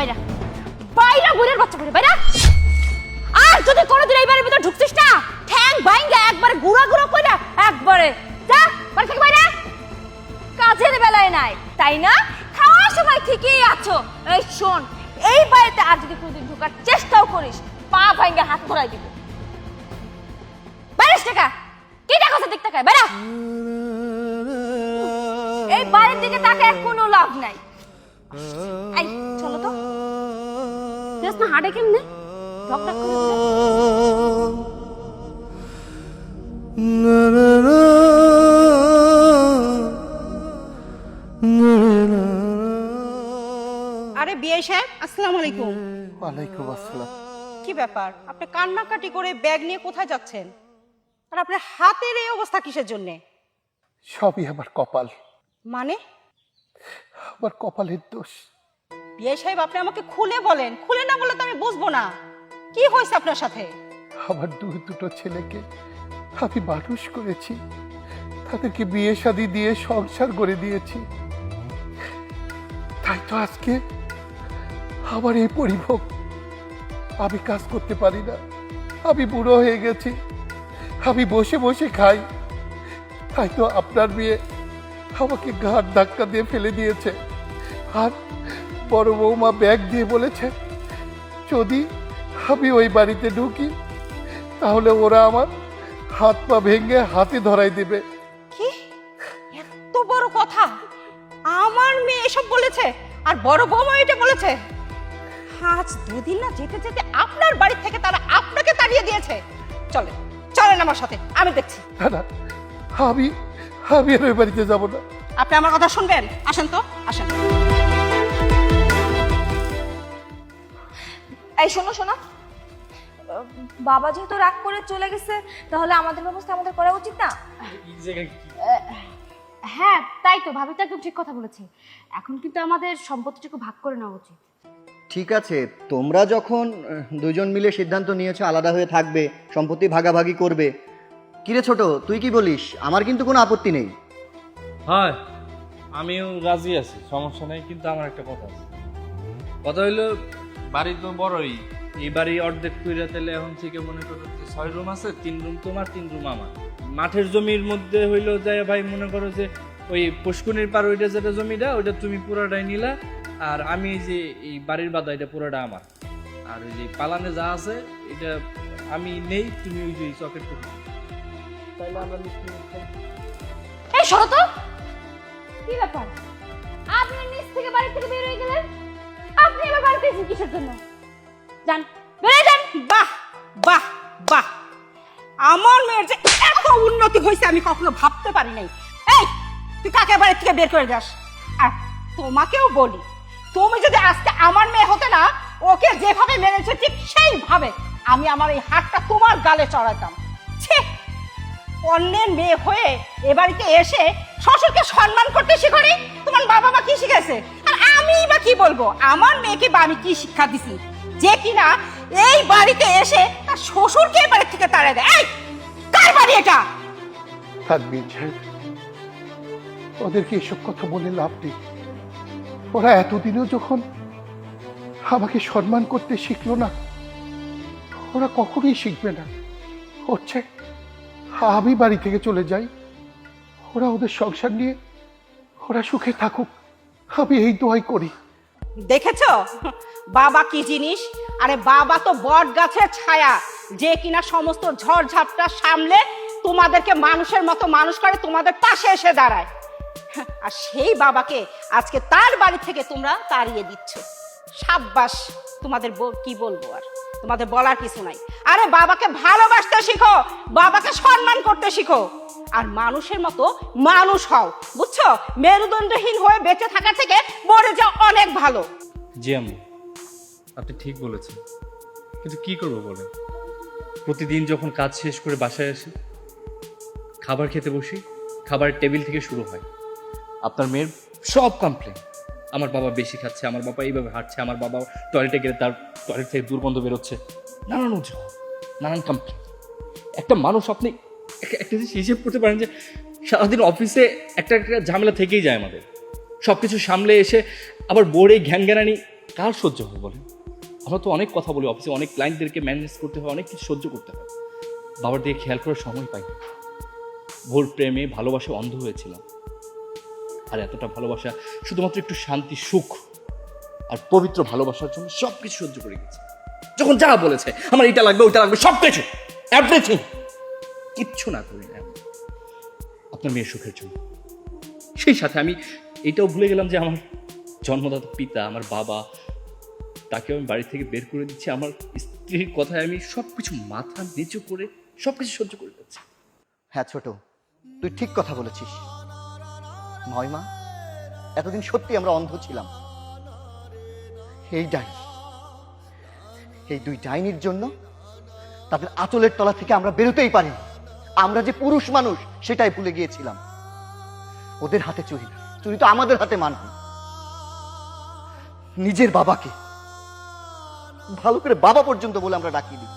বাইরা বাইরা বুড়ের বাচ্চা করে বাইরা। আর যদি কোনোদিন এই বাড়ির ভিতর ঢুকছিস না ঠ্যাং ভাঙা একবারে গুড়া গুড়া কইরা একবারে যা বাড়ি থেকে বাইরা। কাজের বেলায় নাই তাই না, খাওয়ার সময় ঠিকই আছো। এই শোন, এই বাড়িতে আর যদি কোনোদিন ঢোকার চেষ্টাও করিস পা ভাঙা হাত ধরাই দিব। বাইরে টাকা কি টাকা দিক টাকায় বাইরা। এই বাড়ির দিকে তাকায় কোনো লাভ নাই। এই চলো তো দেখ না হাঁটে কেমনে ঢক ঢক করে। আরে বিআই সাহেব, আসসালামু আলাইকুম। ওয়ালাইকুম আসসালাম। কি ব্যাপার, আপনি কান্নাকাটি করে ব্যাগ নিয়ে কোথায় যাচ্ছেন? আর আপনার হাতের এই অবস্থা কিসের জন্য? সবই আমার কপাল, মানে আমার কপালের দোষ। বিআই সাহেব, আপনি আমাকে খুলে বলেন, খুলে না বলে তো আমি বুঝবো না। কি হয়েছে আপনার সাথে? আমার দুটো ছেলেকে আমি মানুষ করেছি, তাদেরকে বিয়ে শাদী দিয়ে সংসার করে দিয়েছি, তাই তো আজকে আমার এই পরিভোগ। আমি কাজ করতে পারি না, আমি বুড়ো হয়ে গেছি, আমি বসে বসে খাই, তাই তো আপনার মেয়ে আমাকে ঘাট ধাক্কা দিয়ে ফেলে দিয়েছে। আর বড় বৌমা ব্যাগ দিয়ে বলেছে যদি আমি ওই বাড়িতে ঢুকি তাহলে ওরা আমার হাত পা ভেঙে হাতে ধরাই দেবে। কি এত বড় কথা? আমার মেয়ে এসব বলেছে আর বড় বৌমা এটা বলেছে? আজ দুদিন না যেতে যেতে আপনার বাড়ি থেকে তারা আপনাকে তাড়িয়ে দিয়েছে। চলেন চলেন আমার সাথে, আমি দেখছি। না, আমি আর ওই বাড়িতে যাব না। আপনি আমার কথা শুনবেন? আসেন তো, আসেন। এই শোনো শোনো, বাবা যেহেতু রাগ করে চলে গেছে তাহলে আমাদের ব্যবস্থা আমাদের করা উচিত না? হ্যাঁ তাই তো, ভাবি তো একদম ঠিক কথা বলেছে। এখন কিন্তু আমাদের সম্পত্তিটুকু ভাগ করে নেওয়া উচিত। ঠিক আছে, তোমরা যখন দুজন মিলে সিদ্ধান্ত নিয়েছো আলাদা হয়ে থাকবে, সম্পত্তি ভাগাভাগি করবে, কিরে ছোট তুই কি বলিস? আমার কিন্তু কোনো আপত্তি নেই। হ্যাঁ আমিও রাজি আছি, সমস্যা নেই। কিন্তু আমার একটা কথা আছে। কথা হইলো বাড়ি তো বড়ই, এই বাড়ি অর্ধেক কইরা তেলে এখন থেকে মনে করো 6 রুম আছে, 3 রুম তোমার 3 রুম আমার। মাঠের জমির মধ্যে হইলো যায় ভাই, মনে করো যে ওই পুষ্কুনির পার ওইটা যেটা জমিটা ওইটা তুমি পুরোটাই নিলা, আর আমি যে এই বাড়ির বাধা এটা পুরোটা আমার। আর ওই যে পালানে যা আছে এটা আমি নেই, তুমি ওই যে চকের টুকু তাইলে আমরা এই সরো তো, কি ব্যাপার? আপনি নিচ থেকে বাড়ি থেকে বের হয়ে গেলেন, আপনি এবার বাড়িতে এসেছেন কিসের জন্য? যান বেরিয়ে যান। বাহ বাহ বাহ, আমার মেয়ের যে এত উন্নতি হয়েছে আমি কখনো ভাবতে পারি নাই। এই তুই কাকে বাড়ি থেকে বের করে যাস? আর তোমাকেও বলি, তুমি যদি আজকে আমার মেয়ে হতে না, ওকে যেভাবে মেরেছে ঠিক সেইভাবে আমি আমার এই হাতটা তোমার গালে চড়াতাম। ছি, অন্যের মেয়ে হয়ে এ বাড়িতে এসে শ্বশুরকে সম্মান করতে শিখনি? তোমার বাবা মা কি শিখেছে? আর আমি বা কি বলবো? আমার মেয়েকে বা আমি কি শিক্ষা দিছি যে কিনা এই বাড়িতে এসে তার শ্বশুরকে এই বাড়ি থেকে তাড়িয়ে দেয়? এই কার বাড়ি এটা? থাকবেন সাহেব, ওদেরকে এসব কথা বলে লাভ নেই। ওরা এতদিনও যখন আমাকে সম্মান করতে শিখলো না, ওরা কখনোই শিখবে না। হচ্ছে আমি বাড়ি থেকে চলে যাই, ওরা ওদের সংসার নিয়ে ওরা সুখে থাকুক, আমি এই দোয়াই করি। দেখেছো বাবা কি জিনিস? আরে বাবা তো বট গাছের ছায়া, যে কিনা সমস্ত ঝড় ঝাপটা সামলে তোমাদেরকে মানুষের মতো মানুষ করে, তোমাদের পাশে এসে দাঁড়ায়। আর সেই বাবাকে আজকে তার বাড়ি থেকে তোমরা তাড়িয়ে দিচ্ছ। সাব্বাস, তোমাদের কি বলবো, আর তোমাদের বলার কিছু নাই। আরে বাবাকে ভালোবাসতে শিখো, বাবাকে সম্মান করতে শিখো, আর মানুষের মতো মানুষ হও, বুঝছো? মেরুদণ্ডহীন হয়ে বেঁচে থাকার থেকে মরে যাও অনেক ভালো। জি আম্মু, আপনি ঠিক বলেছেন, কিন্তু কি করবো বলেন? প্রতিদিন যখন কাজ শেষ করে বাসায় আসি, খাবার খেতে বসি, খাবারের টেবিল থেকে শুরু হয় আপনার মেয়ের সব কমপ্লেন। আমার বাবা বেশি খাচ্ছে, আমার বাবা এইভাবে হাঁটছে, আমার বাবা টয়লেটে গেলে তার টয়লেট থেকে দুর্গন্ধ বেরোচ্ছে, নানান অজুহাত, নানান কমপ্লেন। একটা মানুষ, আপনি একটা জিনিস হিসেব করতে পারেন যে সারাদিন অফিসে একটা একটা ঝামেলা থেকেই যায় আমাদের, সব কিছু সামলে এসে আবার বোর্ডে ঘ্যানঘ্যানানি কার সহ্য হবে বলেন? আমরা তো অনেক কথা বলি, অফিসে অনেক ক্লায়েন্টদেরকে ম্যানেজ করতে হয়, অনেক কিছু সহ্য করতে হয়। বাবার দিকে খেয়াল করার সময় পাই না। ভোর প্রেমে ভালোবাসা অন্ধ হয়েছিলাম, আর এতটা ভালোবাসা শুধুমাত্র একটু শান্তি, সুখ আর পবিত্র ভালোবাসার জন্য সব কিছু সহ্য করে গেছে। যখন যা বলেছে আমার এটা লাগবে ওইটা লাগবে, সব কিছু, এভরিথিং, কিচ্ছু না করি না আপনার মেয়ের সুখের জন্য। সেই সাথে আমি এটাও ভুলে গেলাম যে আমার জন্মদাতা পিতা, আমার বাবা, তাকে আমি বাড়ি থেকে বের করে দিচ্ছি। আমার স্ত্রীর কথায় আমি সব কিছু মাথা নিচু করে সব কিছু সহ্য করে যাচ্ছি। হ্যাঁ ছোট, তুই ঠিক কথা বলেছিস। মহিমা, এতদিন সত্যি আমরা অন্ধ ছিলাম। এই দুই ডাইনির জন্য তাদের আঁচলের তলা থেকে আমরা বেরোতেই পারি। আমরা যে পুরুষ মানুষ সেটাই ভুলে গিয়েছিলাম। ওদের হাতে চুরি না, চুরি তো আমাদের হাতে মানবে। নিজের বাবাকে ভালো করে বাবা পর্যন্ত বলে আমরা ডাকিনি।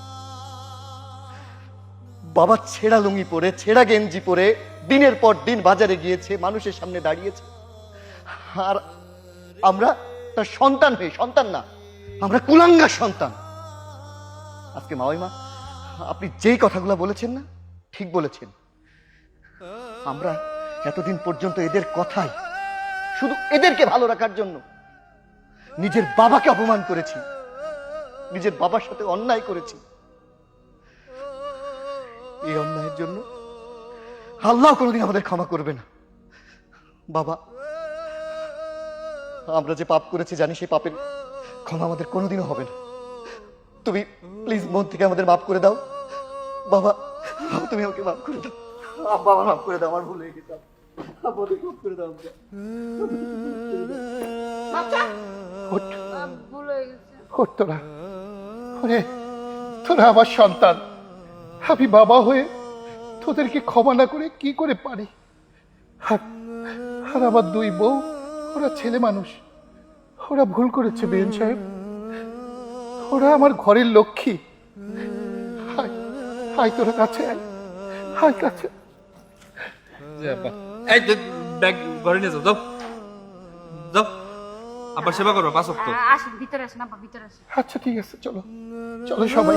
বাবা ছেঁড়া লুঙ্গি পরে, ছেঁড়া গেঞ্জি পরে দিনের পর দিন বাজারে গিয়েছে, মানুষের সামনে দাঁড়িয়েছে, আর আমরা তার সন্তান হয়ে, সন্তান না, আমরা কুলাঙ্গার সন্তান। আজকে মাওইমা, আপনি যেই কথাগুলো বলেছেন না, ঠিক বলেছেন। আমরা এতদিন পর্যন্ত এদের কথায়, শুধু এদেরকে ভালো রাখার জন্য নিজের বাবাকে অপমান করেছি, নিজের বাবার সাথে অন্যায় করেছি। এই অন্যায়ের জন্য আল্লাহ কোনোদিন আমাদের ক্ষমা করবে না। বাবা, আমরা যে পাপ করেছি জানি, সেই পাপের ক্ষমা আমাদের কোনোদিনও হবে না। তুমি প্লিজ মন থেকে আমাদের মাফ করে দাও। বাবা, তুমি আমাকে মাফ করে দাও। বাবা, মাফ করে দাও, আমার ভুল হয়ে গেছে। আমাদের মাফ করে দাও। ভুল হয়ে গেছে। তোরা, ওরে তোরা আমার সন্তান, আমি বাবা হয়ে তোদেরকে ক্ষমা না করে কি করে পারি? আর আমার দুই বউ, ওরা ছেলে মানুষ, ওরা ভুল করেছে বেন সাহেব। ওরা আমার ঘরের লক্ষ্মী। হাই তোরা কাছে আয়, হাই কাছে। এই ব্যাগ ঘরে নিয়ে যাও, যাও যাও, আবার সেবা করো 5 ওয়াক্ত। আসেন, ভিতরে আসেন আব্বা, ভিতরে আসেন। আচ্ছা ঠিক আছে, চলো চলো সবাই।